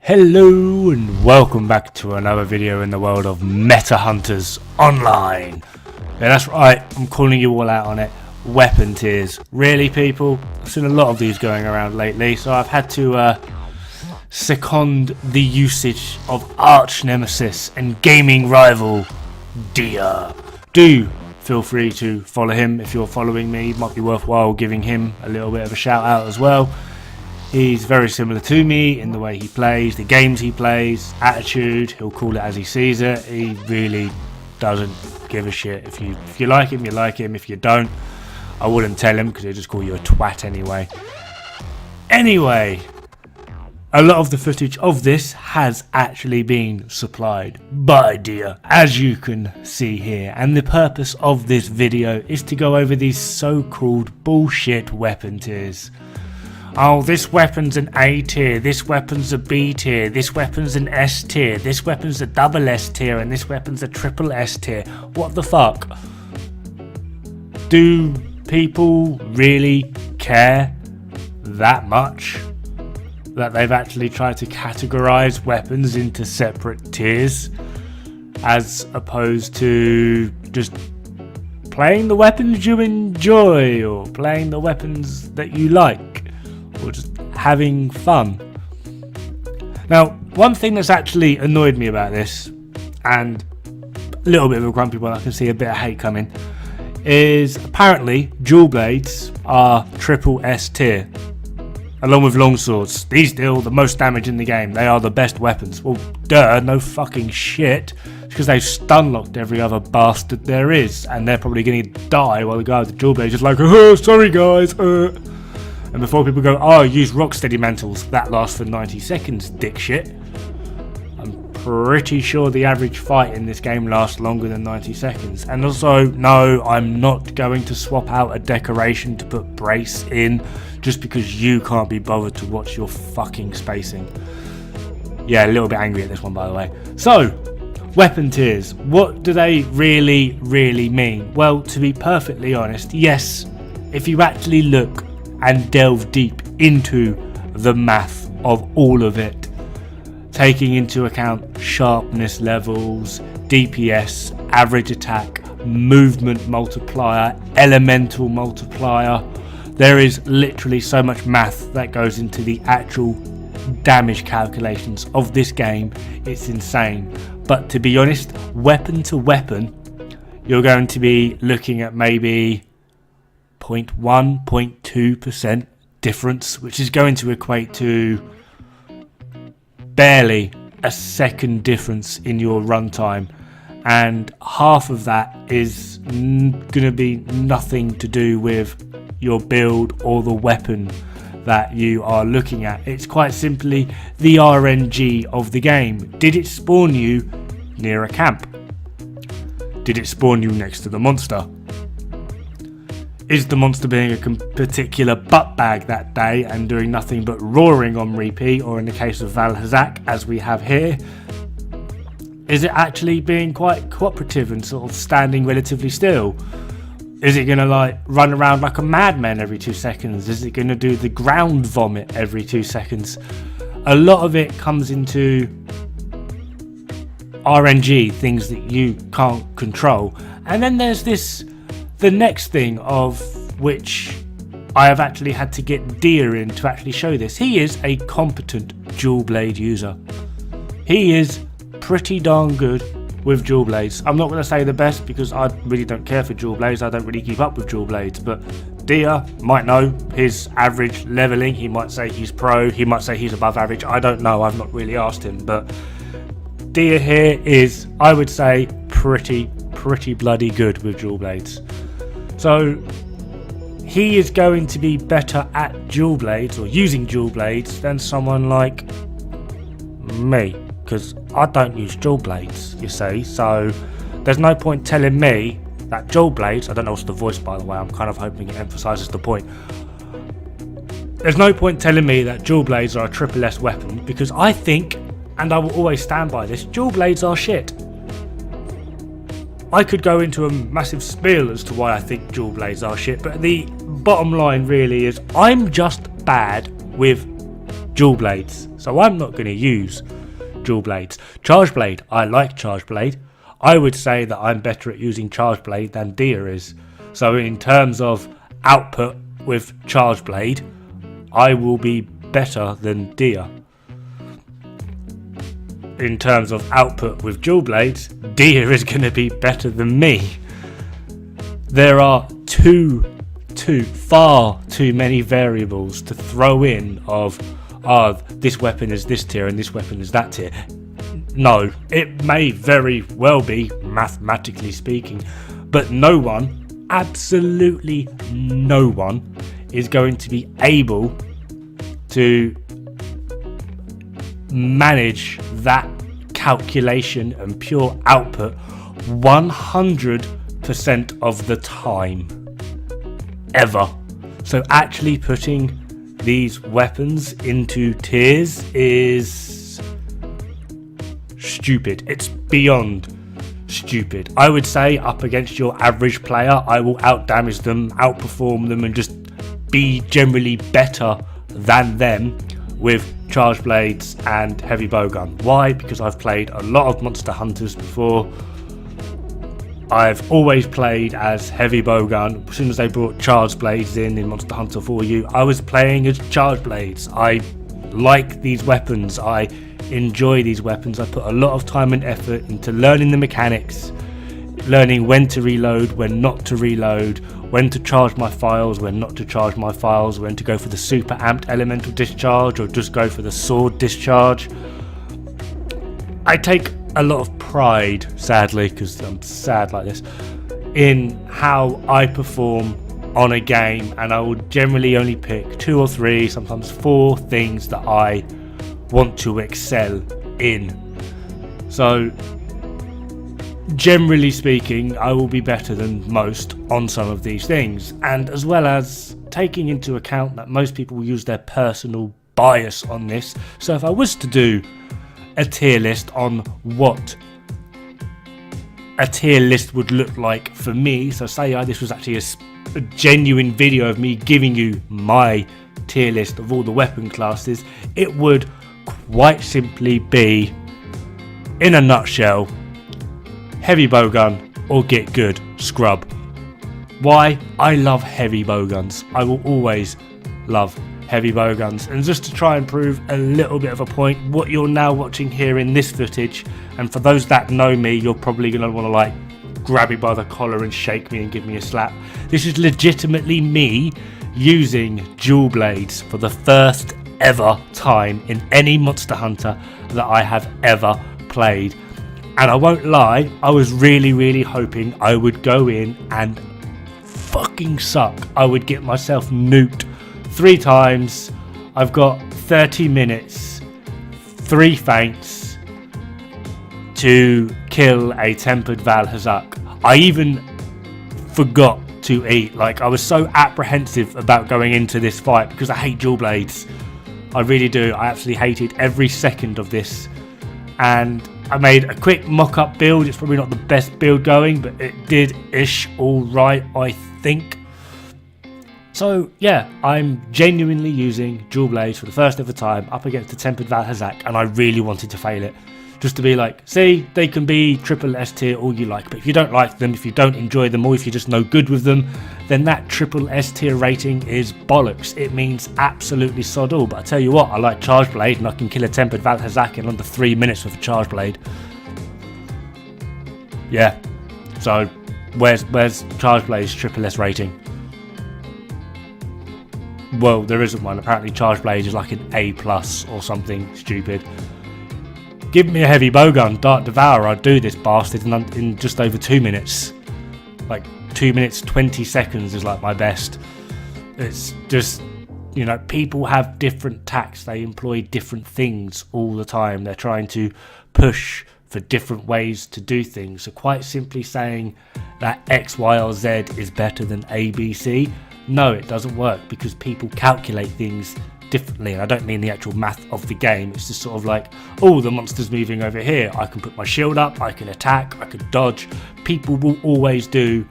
Hello and welcome back to another video in the world of Meta Hunters Online. Yeah, that's right, I'm calling you all out on it. Weapon tiers. Really, people? I've seen a lot of these going around lately, so I've had to second the usage of arch nemesis and gaming rival Dia. Do feel free to follow him if you're following me. It might be worthwhile giving him a little bit of a shout out as well. He's very similar to me in the way he plays, the games he plays, attitude. He'll call it as he sees it. He really doesn't give a shit. If you like him, you like him. If you don't, I wouldn't tell him because he'll just call you a twat anyway. Anyway, a lot of the footage of this has actually been supplied by Dia, as you can see here. And the purpose of this video is to go over these so-called bullshit weapon tiers. Oh, this weapon's an A tier, this weapon's a B tier, this weapon's an S tier, this weapon's a double S tier, and this weapon's a triple S tier. What the fuck? Do people really care that much that they've actually tried to categorize weapons into separate tiers as opposed to just playing the weapons you enjoy or playing the weapons that you like? Or just having fun. Now, one thing that's actually annoyed me about this, and a little bit of a grumpy one, I can see a bit of hate coming, is apparently dual blades are triple S tier, along with longswords. These deal the most damage in the game. They are the best weapons. Well, duh, no fucking shit. It's because they've stun locked every other bastard there is, and they're probably going to die while the guy with the dual blade is like, oh, sorry guys. And before people go, oh, use rocksteady mantles, that lasts for 90 seconds, dick shit. I'm pretty sure the average fight in this game lasts longer than 90 seconds. And also, no, I'm not going to swap out a decoration to put brace in just because you can't be bothered to watch your fucking spacing. Yeah, a little bit angry at this one, by the way. So, weapon tiers. What do they really, really mean? Well, to be perfectly honest, yes, if you actually look and delve deep into the math of all of it, taking into account sharpness levels, DPS, average attack, movement multiplier, elemental multiplier. There is literally so much math that goes into the actual damage calculations of this game. It's insane. But to be honest, weapon to weapon, you're going to be looking at maybe 0.1, 0.2% difference, which is going to equate to barely a second difference in your runtime, and half of that is going to be nothing to do with your build or the weapon that you are looking at. It's quite simply the RNG of the game. Did it spawn you near a camp? Did it spawn you next to the monster? Is the monster being a particular butt bag that day and doing nothing but roaring on repeat, or in the case of Valhazak, as we have here, is it actually being quite cooperative and sort of standing relatively still? Is it going to like run around like a madman every 2 seconds? Is it going to do the ground vomit every 2 seconds? A lot of it comes into RNG, things that you can't control. And then there's the next thing, of which I have actually had to get Dia in to actually show this. He is a competent dual blade user. He is pretty darn good with dual blades. I'm not going to say the best because I really don't care for dual blades. I don't really keep up with dual blades, but Dia might know his average leveling. He might say he's pro, he might say he's above average. I don't know, I've not really asked him, but Dia here is, I would say, pretty bloody good with dual blades. So he is going to be better at dual blades or using dual blades than someone like me, because I don't use dual blades, you see. So there's no point telling me that dual blades, I don't know what's the voice, by the way, I'm kind of hoping it emphasises the point. There's no point telling me that dual blades are a triple S weapon, because I think, and I will always stand by this, dual blades are shit. I could go into a massive spiel as to why I think dual blades are shit, but the bottom line really is I'm just bad with dual blades. So I'm not going to use dual blades. Charge blade, I like charge blade. I would say that I'm better at using charge blade than Dia is. So in terms of output with charge blade, I will be better than Dia. In terms of output with dual blades, Dia is going to be better than me. There are far too many variables to throw in of, this weapon is this tier and this weapon is that tier. No, it may very well be, mathematically speaking, but no one, absolutely no one, is going to be able to manage that calculation and pure output 100% of the time. Ever. So actually putting these weapons into tiers is stupid. It's beyond stupid. I would say up against your average player, I will outdamage them, outperform them, and just be generally better than them with charge blades and heavy bowgun. Why? Because I've played a lot of monster hunters before. I've always played as heavy bowgun. As soon as they brought charge blades in Monster Hunter 4U, I was playing as charge blades. I like these weapons. I enjoy these weapons. I put a lot of time and effort into learning the mechanics, learning when to reload, when not to reload, when to charge my files, when not to charge my files, when to go for the super amped elemental discharge or just go for the sword discharge. I take a lot of pride, sadly, because I'm sad like this, in how I perform on a game, and I will generally only pick 2 or 3, sometimes 4 things that I want to excel in. So generally speaking, I will be better than most on some of these things, and as well as taking into account that most people will use their personal bias on this. So if I was to do a tier list on what a tier list would look like for me, so say this was actually a genuine video of me giving you my tier list of all the weapon classes, it would quite simply be, in a nutshell, heavy bowgun or get good scrub. Why? I love heavy bowguns. I will always love heavy bowguns. And just to try and prove a little bit of a point, what you're now watching here in this footage, and for those that know me, you're probably going to want to like grab me by the collar and shake me and give me a slap. This is legitimately me using dual blades for the first ever time in any Monster Hunter that I have ever played. And I won't lie, I was really hoping I would go in and fucking suck. I would get myself nuked 3 times. I've got 30 minutes, 3 feints to kill a tempered Val Hazak. I even forgot to eat. Like, I was so apprehensive about going into this fight because I hate dual blades. I really do. I absolutely hated every second of this. And I made a quick mock-up build. It's probably not the best build going, but it did ish all right, I think. So yeah, I'm genuinely using dual blades for the first ever time up against the tempered Val Hazak, and I really wanted to fail it. Just to be like, see, they can be triple S tier all you like, but if you don't like them, if you don't enjoy them, or if you're just no good with them, then that triple S tier rating is bollocks. It means absolutely sod all. But I tell you what, I like charge blade, and I can kill a tempered Val Hazak in under 3 minutes with a charge blade. Yeah, so where's charge blade's triple S rating? Well, there isn't one. Apparently charge blade is like an A+ or something stupid. Give me a heavy bowgun, Dark Devourer, I'd do this bastard in just over 2 minutes. Like 2 minutes 20 seconds is like my best. It's just, you know, people have different tactics. They employ different things all the time. They're trying to push for different ways to do things. So quite simply saying that X, Y, or Z is better than A, B, C, no, it doesn't work, because people calculate things differently. And I don't mean the actual math of the game. It's just sort of like, oh, the monster's moving over here, I can put my shield up, I can attack, I can dodge. People will always do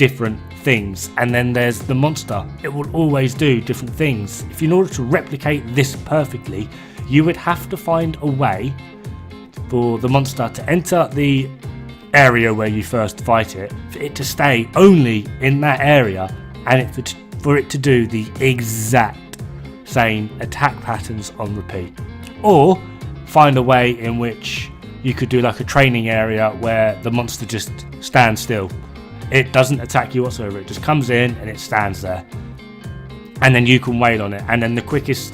different things. And then there's the monster. It will always do different things. If in order to replicate this perfectly, you would have to find a way for the monster to enter the area where you first fight it, for it to stay only in that area, and for it to do the exact same attack patterns on repeat. Or find a way in which you could do like a training area where the monster just stands still. It doesn't attack you whatsoever, it just comes in and it stands there, and then you can wail on it. And then the quickest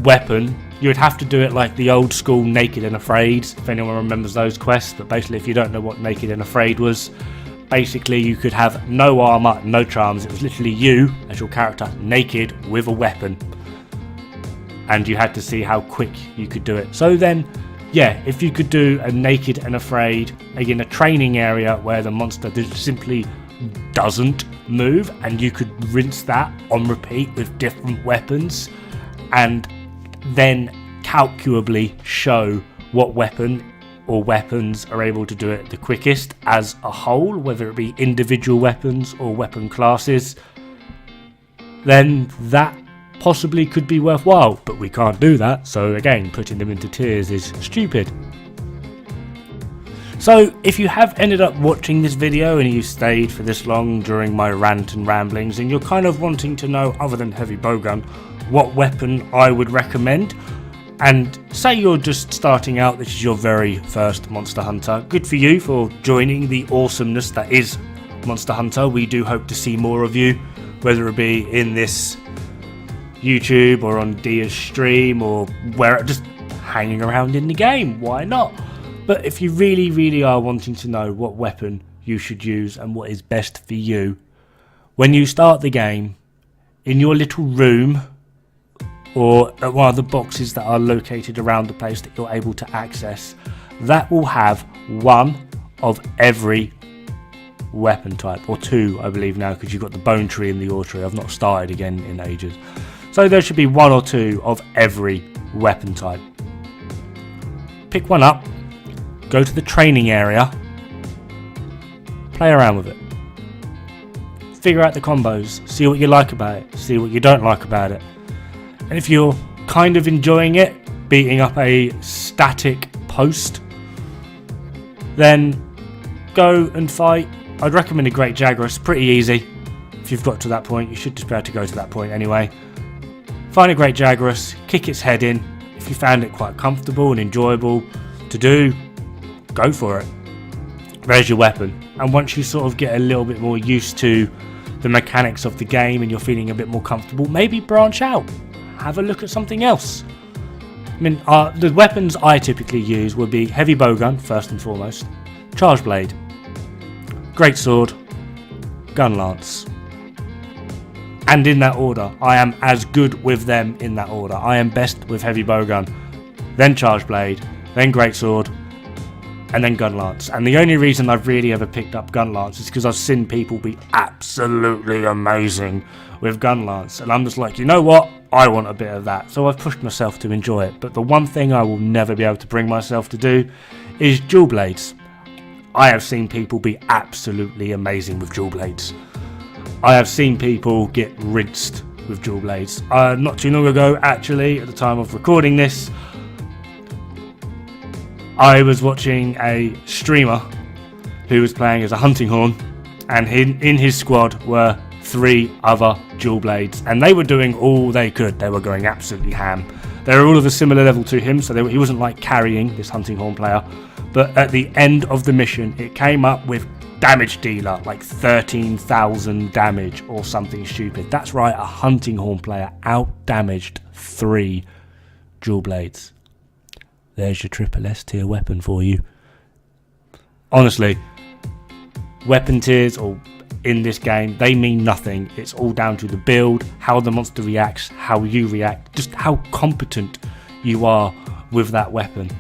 weapon, you would have to do it like the old school Naked and Afraid, if anyone remembers those quests. But basically, if you don't know what Naked and Afraid was, basically you could have no armor, no charms. It was literally you as your character naked with a weapon, and you had to see how quick you could do it. So then, yeah, if you could do a Naked and Afraid, again a training area where the monster just simply doesn't move, and you could rinse that on repeat with different weapons, and then calculably show what weapon or weapons are able to do it the quickest as a whole, whether it be individual weapons or weapon classes, then that possibly could be worthwhile. But we can't do that, so again, putting them into tiers is stupid. So if you have ended up watching this video and you stayed for this long during my rant and ramblings, and you're kind of wanting to know, other than heavy bowgun, what weapon I would recommend, and say you're just starting out, this is your very first Monster Hunter, good for you for joining the awesomeness that is Monster Hunter. We do hope to see more of you, whether it be in this YouTube or on Dia's stream, or where just hanging around in the game, why not? But if you really are wanting to know what weapon you should use and what is best for you, when you start the game, in your little room or at one of the boxes that are located around the place that you're able to access, that will have one of every weapon type, or two I believe now, because you've got the bone tree and the ore tree. I've not started again in ages, so there should be one or two of every weapon type. Pick one up, go to the training area, play around with it, figure out the combos, see what you like about it, see what you don't like about it. And if you're kind of enjoying it, beating up a static post, then go and fight. I'd recommend a Great Jagras, pretty easy. If you've got to that point, you should just be able to go to that point anyway. Find a Great Jagras, kick its head in. If you found it quite comfortable and enjoyable to do, go for it. There's your weapon. And once you sort of get a little bit more used to the mechanics of the game and you're feeling a bit more comfortable, maybe branch out. Have a look at something else. I mean, the weapons I typically use would be heavy bowgun, first and foremost, charge blade, great sword, gun lance. And in that order, I am as good with them in that order. I am best with heavy bowgun, then charge blade, then great sword, and then gun lance. And the only reason I've really ever picked up gun lance is because I've seen people be absolutely amazing with gun lance, and I'm just like, you know what, I want a bit of that, so I've pushed myself to enjoy it. But the one thing I will never be able to bring myself to do is dual blades. I have seen people be absolutely amazing with dual blades. I have seen people get rinsed with dual blades. Not too long ago, actually, at the time of recording this, I was watching a streamer who was playing as a hunting horn, and in his squad were 3 other dual blades, and they were doing all they could. They were going absolutely ham. They were all of a similar level to him, so he wasn't like carrying this hunting horn player. But at the end of the mission, it came up with damage dealer, like 13,000 damage or something stupid. That's right, a hunting horn player out-damaged 3 dual blades. There's your triple S tier weapon for you. Honestly, weapon tiers or in this game, they mean nothing. It's all down to the build, how the monster reacts, how you react, just how competent you are with that weapon.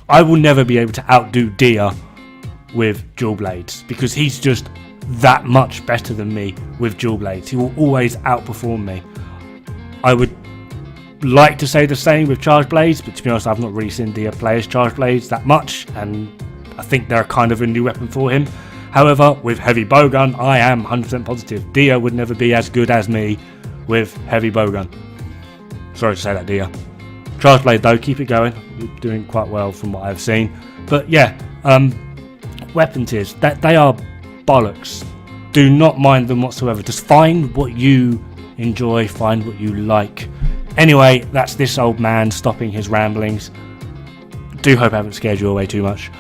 I will never be able to outdo Dia with dual blades because he's just that much better than me with dual blades. He will always outperform me. I would like to say the same with charge blades, but to be honest, I've not really seen Dia play as charge blades that much, and I think they're kind of a new weapon for him. However, with heavy bowgun, I am 100% positive Dia would never be as good as me with heavy bowgun. Sorry to say that, Dia. Charge blade though, keep it going. You're doing quite well from what I've seen. But yeah, weapon tiers, they are bollocks. Do not mind them whatsoever. Just find what you enjoy, find what you like. Anyway, that's this old man stopping his ramblings. Do hope I haven't scared you away too much.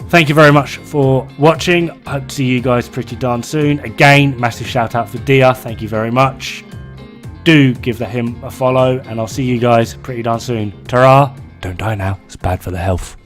Thank you very much for watching. Hope to see you guys pretty darn soon. Again, massive shout out for Dia. Thank you very much. Do give him a follow, and I'll see you guys pretty darn soon. Ta-ra! Don't die now. It's bad for the health.